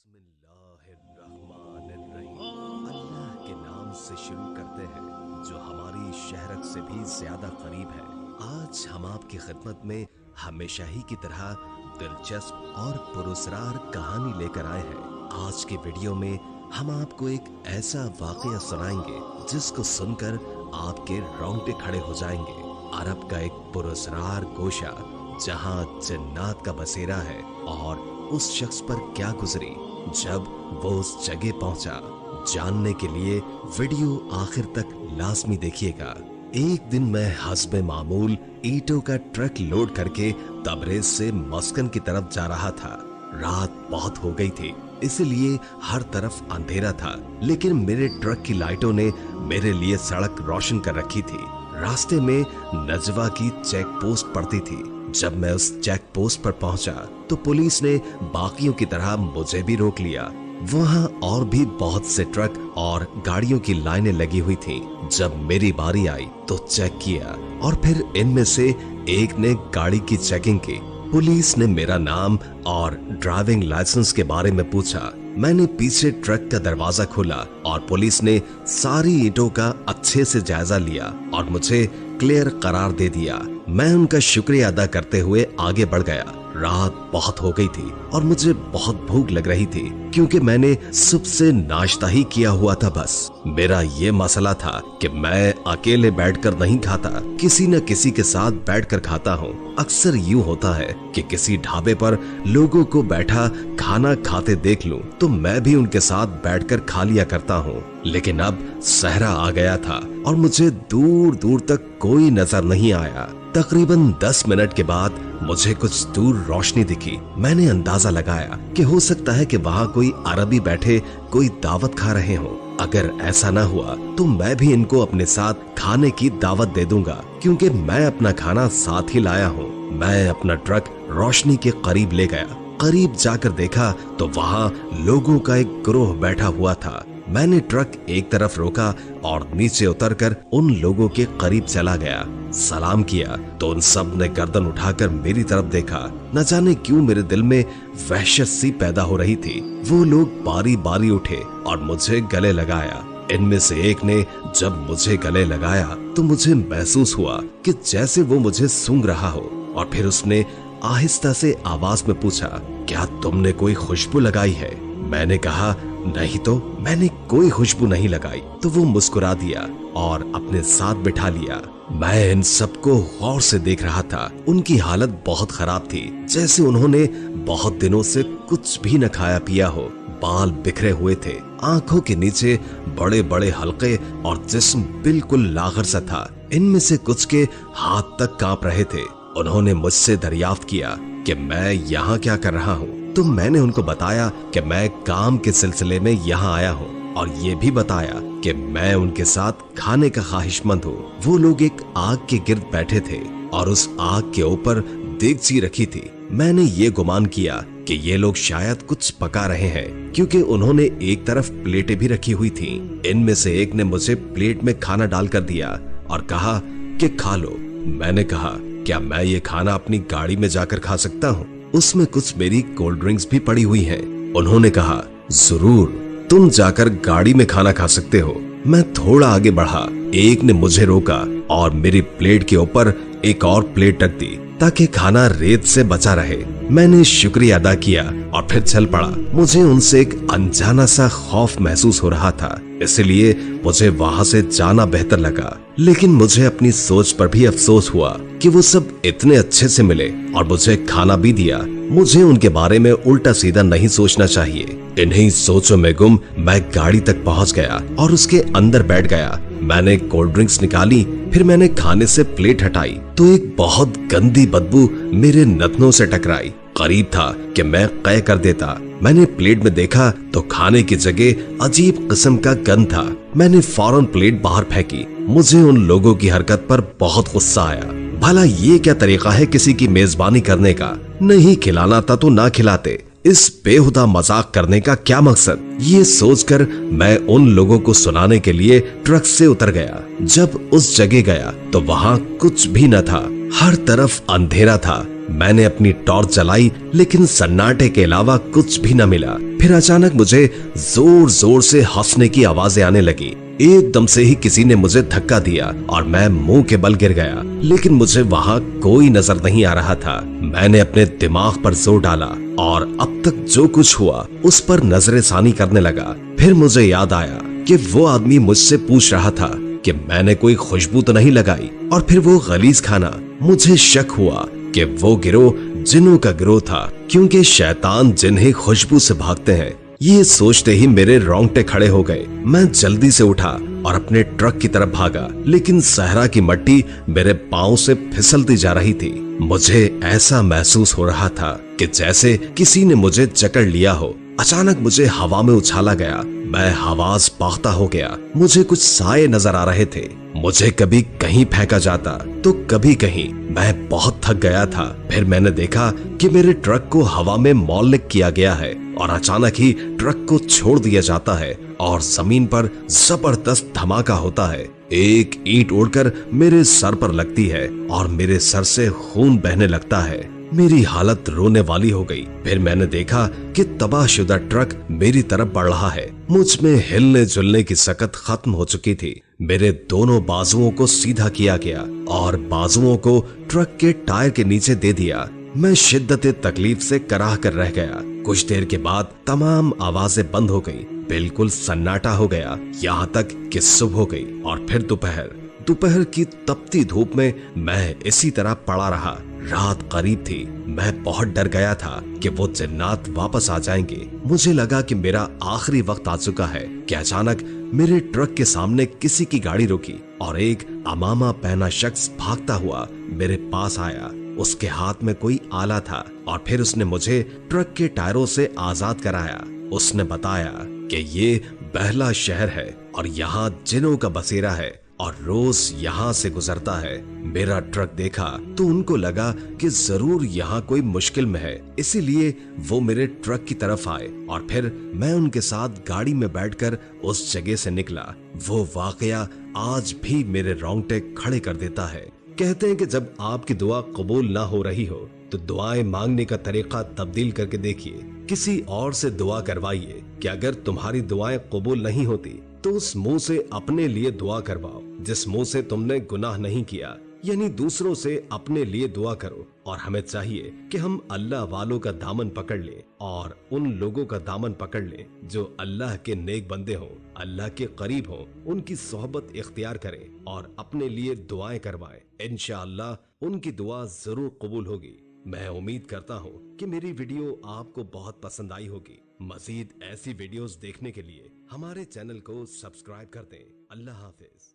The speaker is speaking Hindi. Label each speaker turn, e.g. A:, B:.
A: बिस्मिल्लाहिर्रहमानिर्रहीम। अल्लाह के नाम से शुरू करते हैं जो हमारी शहरत से भी ज्यादा करीब है। आज हम आपकी खिदमत में हमेशा ही की तरह दिलचस्प और पुरस्कार कहानी लेकर आए हैं। आज के वीडियो में हम आपको एक ऐसा वाकया सुनाएंगे जिसको सुनकर आपके रोंगटे खड़े हो जाएंगे। अरब का एक पुरस्कार गोशा जहां जन्नत का बसेरा है और उस शख्स पर क्या गुजरी जब वो उस जगह पहुंचा। जानने के लिए वीडियो आखिर तक लाजमी देखिएगा। एक दिन मैं हस्बे मामूल ईंटों का ट्रक लोड करके तबरेज से मस्कन की तरफ जा रहा था। रात बहुत हो गई थी, इसलिए हर तरफ अंधेरा था, लेकिन मेरे ट्रक की लाइटों ने मेरे लिए सड़क रोशन कर रखी थी। रास्ते में नजवा की चेक पोस्ट पड़ती थी। जब मैं उस चेक पोस्ट पर पहुंचा तो पुलिस ने बाकियों की तरह मुझे भी रोक लिया। वहां और भी बहुत से ट्रक और गाड़ियों की लाइनें लगी हुई थीं। जब मेरी बारी आई तो चेक किया और फिर इनमें से एक ने गाड़ी की चेकिंग की। पुलिस ने मेरा नाम और ड्राइविंग लाइसेंस के बारे में पूछा। मैंने पीछे ट्रक का दरवाजा खोला और पुलिस ने सारी ईंटों का अच्छे से जायजा लिया और मुझे क्लियर करार दे दिया। मैं उनका शुक्रिया अदा करते हुए आगे बढ़ गया। रात बहुत हो गई थी और मुझे बहुत भूख लग रही थी क्योंकि मैंने सुबह से नाश्ता ही किया हुआ था। बस मेरा ये मसला था कि मैं अकेले बैठकर नहीं खाता, किसी न किसी के साथ बैठकर खाता हूँ। अक्सर यूँ होता है कि किसी ढाबे पर लोगों को बैठा खाना खाते देख लूं तो मैं भी उनके साथ बैठकर खा लिया करता हूँ। लेकिन अब सहरा आ गया था और मुझे दूर दूर तक कोई नजर नहीं आया। तकरीबन 10 मिनट के बाद मुझे कुछ दूर रोशनी दिखी। मैंने अंदाजा लगाया कि हो सकता है कि वहाँ कोई अरबी बैठे कोई दावत खा रहे हों। अगर ऐसा ना हुआ तो मैं भी इनको अपने साथ खाने की दावत दे दूंगा, क्योंकि मैं अपना खाना साथ ही लाया हूँ। मैं अपना ट्रक रोशनी के करीब ले गया। करीब जाकर देखा तो वहाँ लोगों का एक गिरोह बैठा हुआ था। मैंने ट्रक एक तरफ रोका और नीचे उतरकर उन लोगों के करीब चला गया। सलाम किया तो उन सब ने गर्दन उठाकर मेरी तरफ देखा। न जाने क्यों मेरे दिल में वहशत सी पैदा हो रही थी। वो लोग बारी बारी उठे और मुझे गले लगाया। इनमें से एक ने जब मुझे गले लगाया तो मुझे महसूस हुआ कि जैसे वो मुझे सूंघ रहा हो, और फिर उसने आहिस्ता से आवाज में पूछा, क्या तुमने कोई खुशबू लगाई है? मैंने कहा, नहीं तो मैंने कोई खुशबू नहीं लगाई। तो वो मुस्कुरा दिया और अपने साथ बिठा लिया। मैं इन सबको गौर से देख रहा था। उनकी हालत बहुत खराब थी, जैसे उन्होंने बहुत दिनों से कुछ भी न खाया पिया हो। बाल बिखरे हुए थे, आंखों के नीचे बड़े बड़े हल्के और जिस्म बिल्कुल लागर सा था। इनमें से कुछ के हाथ तक कांप रहे थे। उन्होंने मुझसे दरियाफ्त किया कि मैं यहाँ क्या कर रहा हूँ। तो मैंने उनको बताया कि मैं काम के सिलसिले में यहाँ आया हूँ, और ये भी बताया कि मैं उनके साथ खाने का ख्वाहिशमंद हूँ। वो लोग एक आग के गिर्द बैठे थे और उस आग के ऊपर देगची रखी थी। मैंने ये गुमान किया कि ये लोग शायद कुछ पका रहे हैं, क्योंकि उन्होंने एक तरफ प्लेटें भी रखी हुई थी। इनमें से एक ने मुझे प्लेट में खाना डालकर दिया और कहा कि खा लो। मैंने कहा, क्या मैं ये खाना अपनी गाड़ी में जाकर खा सकता हूँ? उसमें कुछ मेरी कोल्ड ड्रिंक्स भी पड़ी हुई हैं। उन्होंने कहा, जरूर, तुम जाकर गाड़ी में खाना खा सकते हो। मैं थोड़ा आगे बढ़ा। एक ने मुझे रोका और मेरी प्लेट के ऊपर एक और प्लेट रख दी ताकि खाना रेत से बचा रहे। मैंने शुक्रिया अदा किया और फिर चल पड़ा। मुझे उनसे एक अनजाना सा खौफ महसूस हो रहा था, इसलिए मुझे वहां से जाना बेहतर लगा। लेकिन मुझे अपनी सोच पर भी अफसोस हुआ कि वो सब इतने अच्छे से मिले और मुझे खाना भी दिया। मुझे उनके बारे में उल्टा सीधा नहीं सोचना चाहिए। इन्हीं सोचों में गुम मैं गाड़ी तक पहुंच गया और उसके अंदर बैठ गया। मैंने कोल्ड ड्रिंक्स निकाली, फिर मैंने खाने से प्लेट हटाई तो एक बहुत गंदी बदबू मेरे नथनों से टकराई। करीब था कि मैं कै कर देता। मैंने प्लेट में देखा तो खाने की जगह अजीब किस्म का गंध था। मैंने फौरन प्लेट बाहर फेंकी। मुझे उन लोगों की हरकत पर बहुत गुस्सा आया। भला ये क्या तरीका है किसी की मेजबानी करने का? नहीं खिलाना था तो ना खिलाते। इस बेहुदा मजाक करने का क्या मकसद? ये सोचकर मैं उन लोगों को सुनाने के लिए ट्रक से उतर गया। जब उस जगह गया तो वहाँ कुछ भी न था। हर तरफ अंधेरा था। मैंने अपनी टॉर्च जलाई, लेकिन सन्नाटे के अलावा कुछ भी न मिला। फिर अचानक मुझे जोर जोर से हंसने की आवाजें आने लगी। एकदम से ही किसी ने मुझे धक्का दिया और मैं मुंह के बल गिर गया, लेकिन मुझे वहां कोई नजर नहीं आ रहा था। मैंने अपने दिमाग पर जोर डाला और अब तक जो कुछ हुआ उस पर नजरेसानी करने लगा। फिर मुझे याद आया कि वो आदमी मुझसे पूछ रहा था कि मैंने कोई खुशबू तो नहीं लगाई, और फिर वो गलीज खाना। मुझे शक हुआ कि वो गिरोह जिन्नों का गिरोह था, क्योंकि शैतान जिन्हें खुशबू से भागते हैं। ये सोचते ही मेरे रोंगटे खड़े हो गए। मैं जल्दी से उठा और अपने ट्रक की तरफ भागा, लेकिन सहरा की मट्टी मेरे पांव से फिसलती जा रही थी। मुझे ऐसा महसूस हो रहा था कि जैसे किसी ने मुझे जकड़ लिया हो। अचानक मुझे हवा में उछाला गया। मैं हवास पाख्ता हो गया। मुझे कुछ साए नजर आ रहे थे। मुझे कभी कहीं फेंका जाता तो कभी कहीं। मैं बहुत थक गया था। फिर मैंने देखा कि मेरे ट्रक को हवा में मौलिक किया गया है और अचानक ही ट्रक को छोड़ दिया जाता है और जमीन पर जबरदस्त धमाका होता है। एक ईंट उड़कर मेरे सर पर लगती है और मेरे सर से खून बहने लगता है। मेरी हालत रोने वाली हो गई। फिर मैंने देखा कि तबाहशुदा ट्रक मेरी तरफ बढ़ रहा है। मुझ में हिलने जुलने की सकत खत्म हो चुकी थी। मेरे दोनों बाजुओं को सीधा किया गया और बाजुओं को ट्रक के टायर के नीचे दे दिया। मैं शिद्दत तकलीफ से कराह कर रह गया। कुछ देर के बाद तमाम आवाजें बंद हो गई। बिल्कुल सन्नाटा हो गया, यहाँ तक कि सुबह हो गई। और फिर दोपहर की तपती धूप में मैं इसी तरह पड़ा रहा। रात करीब थी। मैं बहुत डर गया था कि वो जिन्नात वापस आ जाएंगे। मुझे लगा कि मेरा आखिरी वक्त आ चुका है कि अचानक मेरे ट्रक के सामने किसी की गाड़ी रुकी और एक अमामा पहना शख्स भागता हुआ मेरे पास आया। उसके हाथ में कोई आला था और फिर उसने मुझे ट्रक के टायरों से आजाद कराया। उसने बताया कि ये बहला शहर है और यहाँ जिन्नों का बसेरा है और रोज यहाँ से गुजरता है। मेरा ट्रक देखा तो उनको लगा कि जरूर यहाँ कोई मुश्किल में है, इसीलिए वो मेरे ट्रक की तरफ आए और फिर मैं उनके साथ गाड़ी में बैठकर उस जगह से निकला। वो वाकया आज भी मेरे रोंगटे खड़े कर देता है। कहते हैं कि जब आपकी दुआ कबूल ना हो रही हो तो दुआएं मांगने का तरीका तब्दील करके देखिए। किसी और से दुआ करवाइए कि अगर तुम्हारी दुआएं कबूल नहीं होती तो उस मुंह से अपने लिए दुआ करवाओ जिस मुंह से तुमने गुनाह नहीं किया, यानी दूसरों से अपने लिए दुआ करो। और हमें चाहिए कि हम अल्लाह वालों का दामन पकड़ लें और उन लोगों का दामन पकड़ लें जो अल्लाह के नेक बंदे हों, अल्लाह के करीब हों, उनकी सोहबत इख्तियार करें और अपने लिए दुआएं करवाएं। इंशाअल्लाह उनकी दुआ जरूर कबूल होगी। मैं उम्मीद करता हूँ कि मेरी वीडियो आपको बहुत पसंद आई होगी। मजीद ऐसी वीडियोस देखने के लिए हमारे चैनल को सब्सक्राइब कर दें। अल्लाह हाफिज।